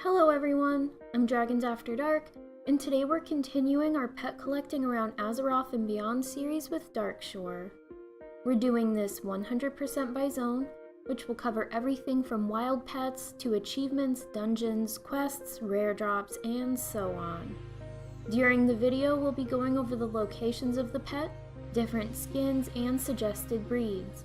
Hello everyone, I'm Dragons After Dark, and today we're continuing our pet collecting around Azeroth and Beyond series with Darkshore. We're doing this 100% by zone, which will cover everything from wild pets to achievements, dungeons, quests, rare drops, and so on. During the video, we'll be going over the locations of the pet, different skins, and suggested breeds.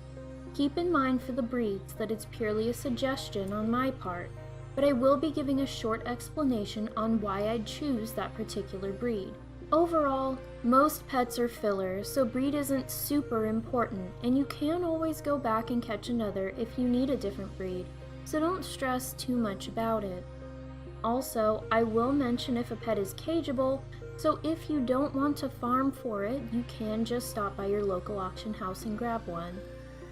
Keep in mind for the breeds that it's purely a suggestion on my part, but I will be giving a short explanation on why I'd choose that particular breed. Overall, most pets are filler, so breed isn't super important, and you can always go back and catch another if you need a different breed, so don't stress too much about it. Also, I will mention if a pet is cageable, so if you don't want to farm for it, you can just stop by your local auction house and grab one.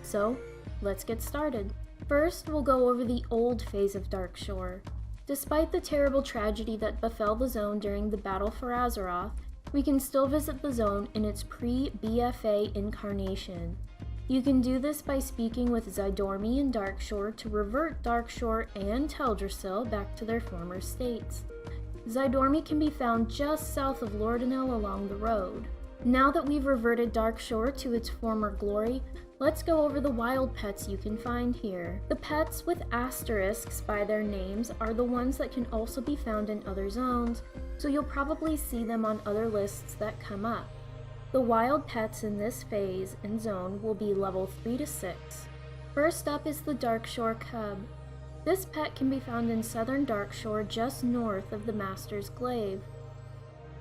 So, let's get started. First, we'll go over the old phase of Darkshore. Despite the terrible tragedy that befell the zone during the battle for Azeroth, we can still visit the zone in its pre-BfA incarnation. You can do this by speaking with Zydormi in Darkshore to revert Darkshore and Teldrassil back to their former states. Zydormi can be found just south of Lordanel along the road. Now that we've reverted Darkshore to its former glory, let's go over the wild pets you can find here. The pets with asterisks by their names are the ones that can also be found in other zones, so you'll probably see them on other lists that come up. The wild pets in this phase and zone will be level 3 to 6. First up is the Darkshore Cub. This pet can be found in southern Darkshore just north of the Master's Glaive.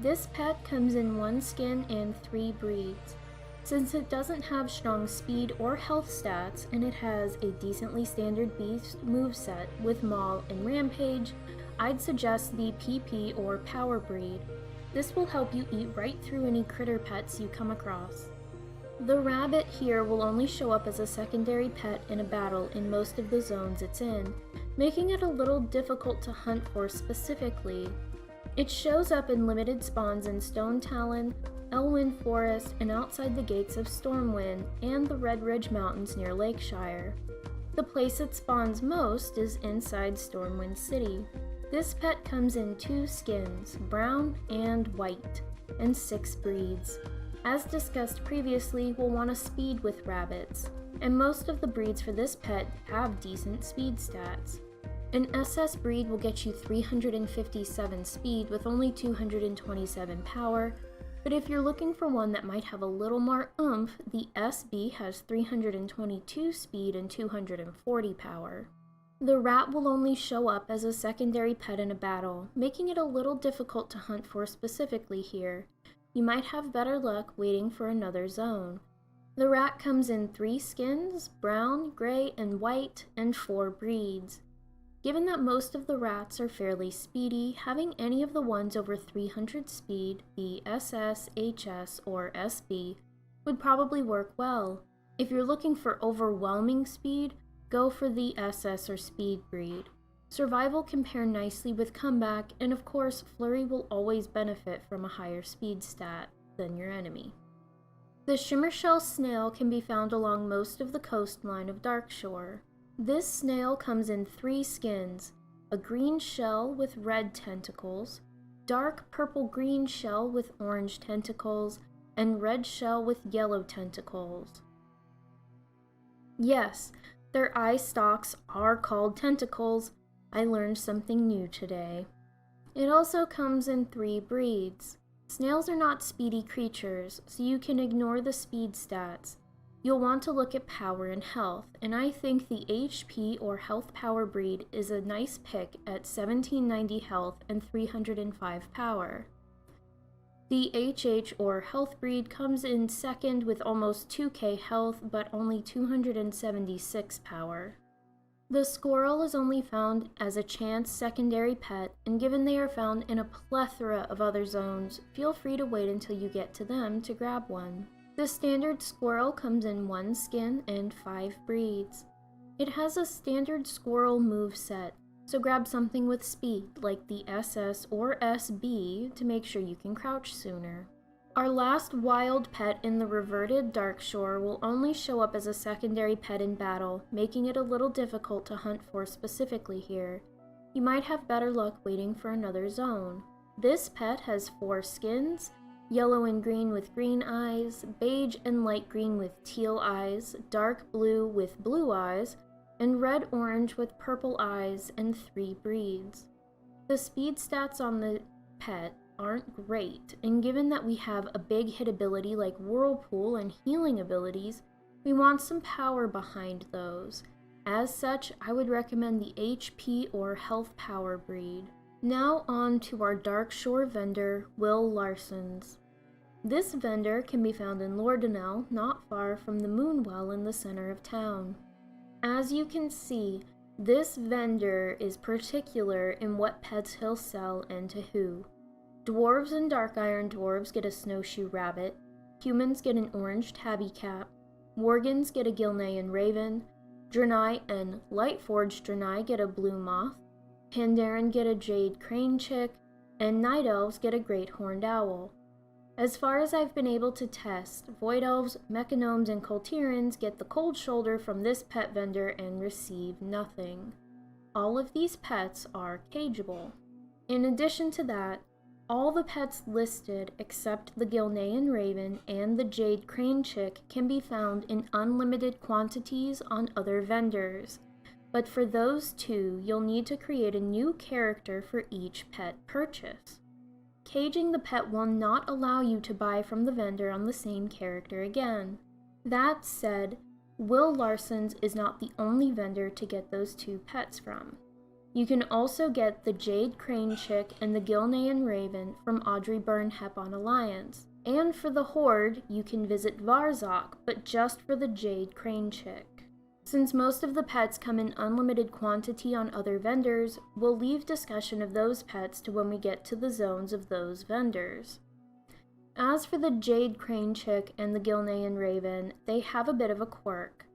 This pet comes in 1 skin and 3 breeds. Since it doesn't have strong speed or health stats, and it has a decently standard beast moveset with Maul and Rampage, I'd suggest the PP or Power breed. This will help you eat right through any critter pets you come across. The rabbit here will only show up as a secondary pet in a battle in most of the zones it's in, making it a little difficult to hunt for specifically. It shows up in limited spawns in Stone Talon, Elwyn Forest, and outside the gates of Stormwind and the Red Ridge Mountains near Lakeshire. The place it spawns most is inside Stormwind City. This pet comes in 2 skins, brown and white, and 6 breeds. As discussed previously, we'll want to speed with rabbits, and most of the breeds for this pet have decent speed stats. An SS breed will get you 357 speed with only 227 power, but if you're looking for one that might have a little more oomph, the SB has 322 speed and 240 power. The rat will only show up as a secondary pet in a battle, making it a little difficult to hunt for specifically here. You might have better luck waiting for another zone. The rat comes in 3 skins, brown, gray, and white, and 4 breeds. Given that most of the rats are fairly speedy, having any of the ones over 300 speed, the SS, HS, or SB, would probably work well. If you're looking for overwhelming speed, go for the SS or speed breed. Survival can pair nicely with comeback, and of course, Flurry will always benefit from a higher speed stat than your enemy. The Shimmershell snail can be found along most of the coastline of Darkshore. This snail comes in 3 skins, a green shell with red tentacles, dark purple-green shell with orange tentacles, and red shell with yellow tentacles. Yes, their eye stalks are called tentacles. I learned something new today. It also comes in 3 breeds. Snails are not speedy creatures, so you can ignore the speed stats. You'll want to look at power and health, and I think the HP or health power breed is a nice pick at 1790 health and 305 power. The HH or health breed comes in second with almost 2k health but only 276 power. The squirrel is only found as a chance secondary pet, and given they are found in a plethora of other zones, feel free to wait until you get to them to grab one. The standard squirrel comes in 1 skin and 5 breeds. It has a standard squirrel moveset, so grab something with speed like the SS or SB to make sure you can crouch sooner. Our last wild pet in the reverted Darkshore will only show up as a secondary pet in battle, making it a little difficult to hunt for specifically here. you might have better luck waiting for another zone. This pet has 4 skins: yellow and green with green eyes, beige and light green with teal eyes, dark blue with blue eyes, and red-orange with purple eyes, and 3 breeds. The speed stats on the pet aren't great, and given that we have a big hit ability like Whirlpool and healing abilities, we want some power behind those. As such, I would recommend the HP or health power breed. Now on to our Darkshore vendor, Will Larsons. This vendor can be found in Lordanelle, not far from the Moonwell in the center of town. As you can see, this vendor is particular in what pets he'll sell and to who. Dwarves and Dark Iron Dwarves get a Snowshoe Rabbit, humans get an orange Tabby Cat, Worgans get a Gilnean Raven, Draenei and Lightforged Draenei get a Blue Moth, Pandaren get a Jade Crane Chick, and Night Elves get a Great Horned Owl. As far as I've been able to test, Void Elves, Mechanomes, and Coltirans get the Cold Shoulder from this pet vendor and receive nothing. All of these pets are cageable. In addition to that, all the pets listed except the Gilnean Raven and the Jade Crane Chick can be found in unlimited quantities on other vendors, but for those two, you'll need to create a new character for each pet purchase. Caging the pet will not allow you to buy from the vendor on the same character again. That said, Will Larsons is not the only vendor to get those 2 pets from. You can also get the Jade Crane Chick and the Gilnean Raven from Audrey Burnhep on Alliance. And for the Horde, you can visit Varzok, but just for the Jade Crane Chick. Since most of the pets come in unlimited quantity on other vendors, we'll leave discussion of those pets to when we get to the zones of those vendors. As for the Jade Crane Chick and the Gilnean Raven, they have a bit of a quirk.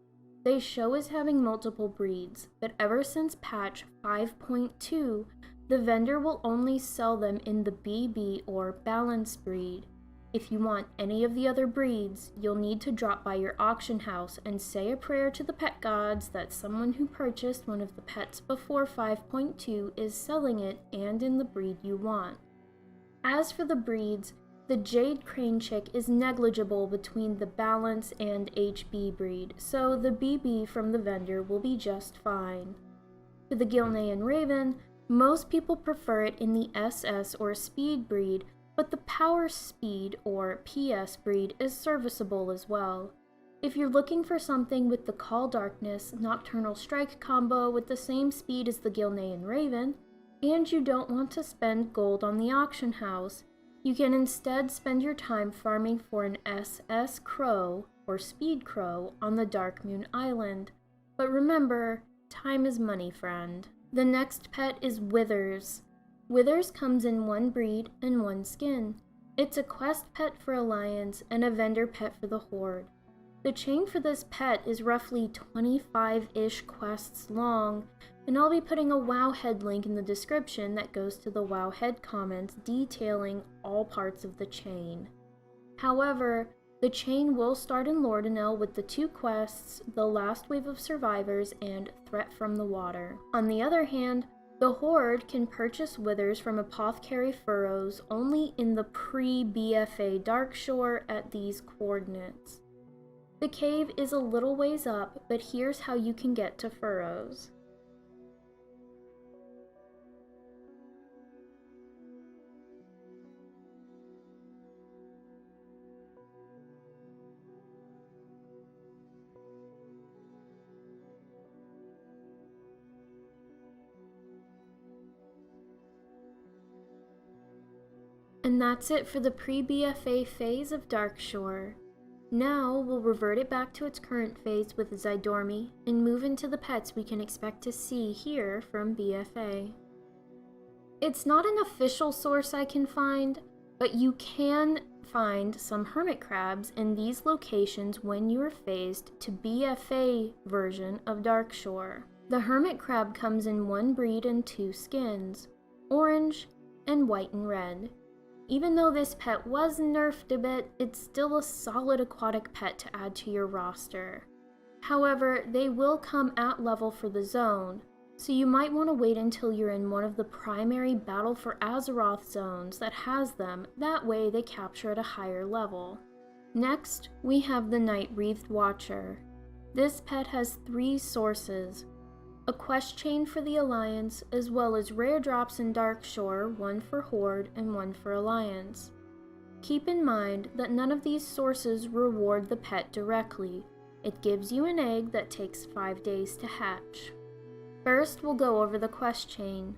They show as having multiple breeds, but ever since patch 5.2, the vendor will only sell them in the BB or Balance breed. If you want any of the other breeds, you'll need to drop by your auction house and say a prayer to the pet gods that someone who purchased one of the pets before 5.2 is selling it and in the breed you want. As for the breeds, the Jade Crane Chick is negligible between the Balance and HB breed, so the BB from the vendor will be just fine. For the Gilnean Raven, most people prefer it in the SS or Speed breed, but the Power Speed or PS breed is serviceable as well. If you're looking for something with the Call Darkness Nocturnal Strike combo with the same speed as the Gilnean Raven, and you don't want to spend gold on the auction house, you can instead spend your time farming for an SS Crow or Speed Crow on the Darkmoon Island. But remember, time is money, friend. The next pet is Withers. Withers comes in 1 breed and 1 skin. It's a quest pet for Alliance and a vendor pet for the Horde. The chain for this pet is roughly 25-ish quests long, and I'll be putting a Wowhead link in the description that goes to the Wowhead comments detailing all parts of the chain. However, the chain will start in Lordanelle with the 2 quests, The Last Wave of Survivors and Threat from the Water. On the other hand, the Horde can purchase Withers from Apothecary Furrows only in the Pre-BfA Darkshore at these coordinates. The cave is a little ways up, but here's how you can get to Furrows. And that's it for the Pre-BfA phase of Darkshore. Now we'll revert it back to its current phase with Zydormi and move into the pets we can expect to see here from BfA. It's not an official source I can find, but you can find some hermit crabs in these locations when you are phased to BfA version of Darkshore. The hermit crab comes in 1 breed and 2 skins, orange and white and red. Even though this pet was nerfed a bit, it's still a solid aquatic pet to add to your roster. However, they will come at level for the zone, so you might want to wait until you're in one of the primary Battle for Azeroth zones that has them, that way they capture at a higher level. Next, we have the Nightwreathed Watcher. This pet has 3 sources: a quest chain for the Alliance, as well as rare drops in Darkshore, 1 for Horde and 1 for Alliance. Keep in mind that none of these sources reward the pet directly. It gives you an egg that takes 5 days to hatch. First, we'll go over the quest chain.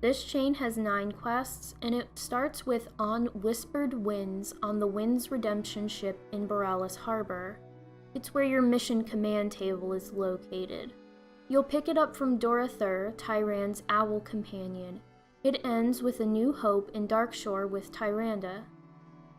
This chain has 9 quests, and it starts with On Whispered Winds on the Wind's Redemption ship in Borealis Harbor. It's where your mission command table is located. You'll pick it up from Dorathur, Tyran's owl companion. It ends with A New Hope in Darkshore with Tyrande.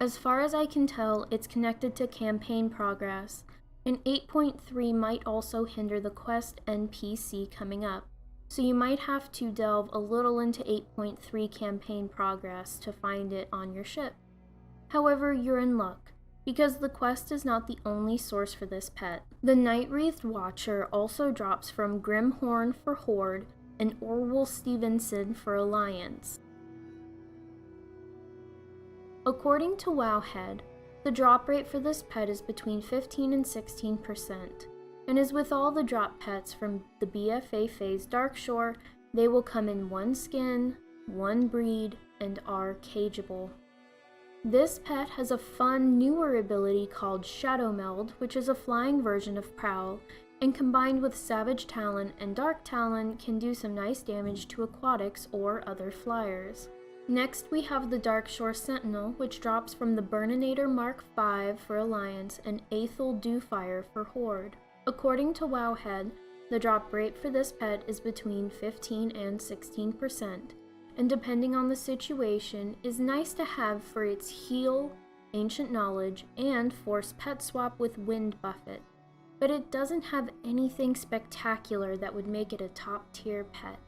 As far as I can tell, it's connected to campaign progress, and 8.3 might also hinder the quest NPC coming up, so you might have to delve a little into 8.3 campaign progress to find it on your ship. However, you're in luck, because the quest is not the only source for this pet. The Nightwreathed Watcher also drops from Grimhorn for Horde and Orwell Stevenson for Alliance. According to Wowhead, the drop rate for this pet is between 15 and 16%, and as with all the drop pets from the BfA phase Darkshore, they will come in 1 skin, 1 breed, and are cageable. This pet has a fun, newer ability called Shadow Meld, which is a flying version of Prowl, and combined with Savage Talon and Dark Talon can do some nice damage to aquatics or other flyers. Next, we have the Darkshore Sentinel, which drops from the Burninator Mark V for Alliance and Aethel Dewfire for Horde. According to Wowhead, the drop rate for this pet is between 15 and 16%, and depending on the situation, is nice to have for its heal, ancient knowledge, and force pet swap with Wind Buffet, but it doesn't have anything spectacular that would make it a top tier pet.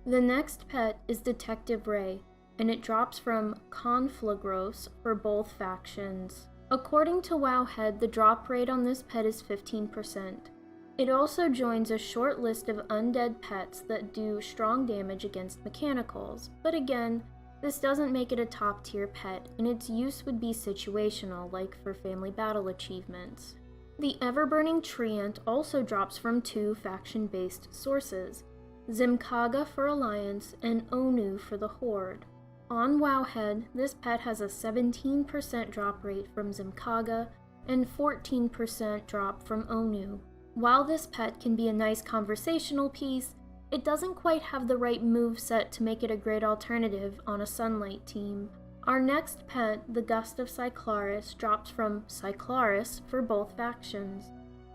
The next pet is Detective Ray, and it drops from Conflagros for both factions. According to Wowhead, the drop rate on this pet is 15%. It also joins a short list of undead pets that do strong damage against mechanicals, but again, this doesn't make it a top tier pet, and its use would be situational, like for family battle achievements. The Everburning Treant also drops from 2 faction-based sources: Zimkaga for Alliance and Onu for the Horde. On Wowhead, this pet has a 17% drop rate from Zimkaga and 14% drop from Onu. While this pet can be a nice conversational piece, it doesn't quite have the right moveset to make it a great alternative on a Sunlight team. Our next pet, the Gust of Cyclaris, drops from Cyclaris for both factions.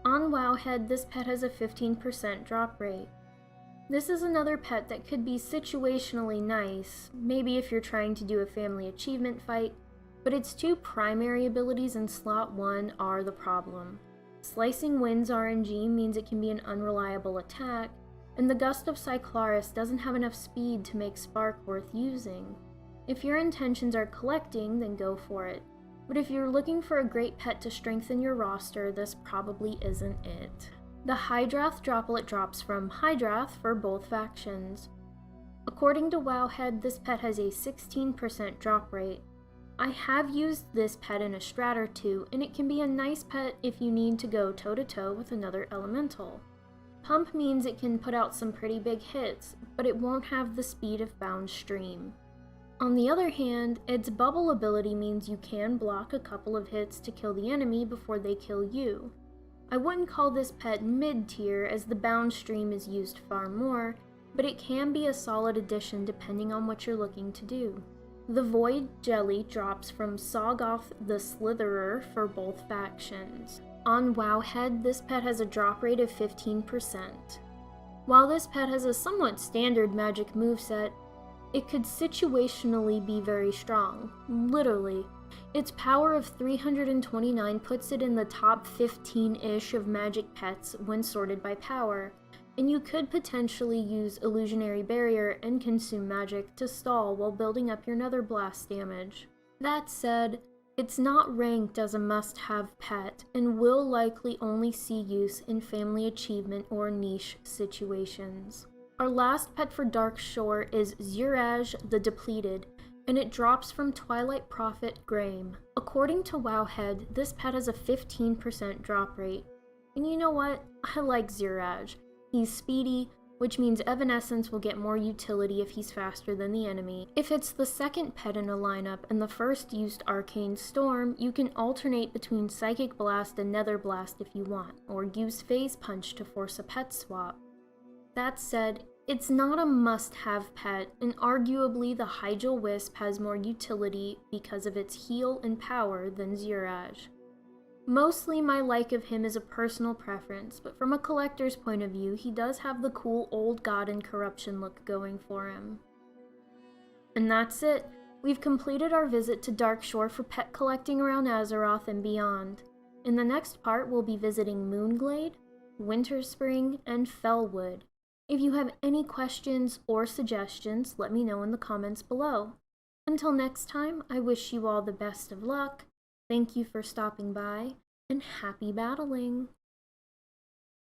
On Wowhead, this pet has a 15% drop rate. This is another pet that could be situationally nice, maybe if you're trying to do a family achievement fight, but its 2 primary abilities in slot 1 are the problem. Slicing Winds RNG means it can be an unreliable attack, and the Gust of Cyclaris doesn't have enough speed to make Spark worth using. If your intentions are collecting, then go for it, but if you're looking for a great pet to strengthen your roster, this probably isn't it. The Hydrath Droplet drops from Hydrath for both factions. According to Wowhead, this pet has a 16% drop rate. I have used this pet in a strat or 2, and it can be a nice pet if you need to go toe-to-toe with another elemental. Pump means it can put out some pretty big hits, but it won't have the speed of Bound Stream. On the other hand, its Bubble ability means you can block a couple of hits to kill the enemy before they kill you. I wouldn't call this pet mid-tier as the Bound Stream is used far more, but it can be a solid addition depending on what you're looking to do. The Void Jelly drops from Soggoth the Slitherer for both factions. On Wowhead, this pet has a drop rate of 15%. While this pet has a somewhat standard magic moveset, it could situationally be very strong, literally. Its power of 329 puts it in the top 15-ish of magic pets when sorted by power, and you could potentially use Illusionary Barrier and Consume Magic to stall while building up your Nether Blast damage. That said, it's not ranked as a must-have pet, and will likely only see use in family achievement or niche situations. Our last pet for Darkshore is Zuraj the Depleted, and it drops from Twilight Prophet Graham. According to Wowhead, this pet has a 15% drop rate. And you know what? I like Zuraj. He's speedy, which means Evanescence will get more utility if he's faster than the enemy. If it's the second pet in a lineup and the first used Arcane Storm, you can alternate between Psychic Blast and Nether Blast if you want, or use Phase Punch to force a pet swap. That said, it's not a must-have pet, and arguably the Hyjal Wisp has more utility because of its heal and power than Zuraj. Mostly my like of him is a personal preference, but from a collector's point of view, he does have the cool Old God and Corruption look going for him. And that's it. We've completed our visit to Darkshore for pet collecting around Azeroth and beyond. In the next part, we'll be visiting Moonglade, Winterspring, and Fellwood. If you have any questions or suggestions, let me know in the comments below. Until next time, I wish you all the best of luck. Thank you for stopping by, and happy battling!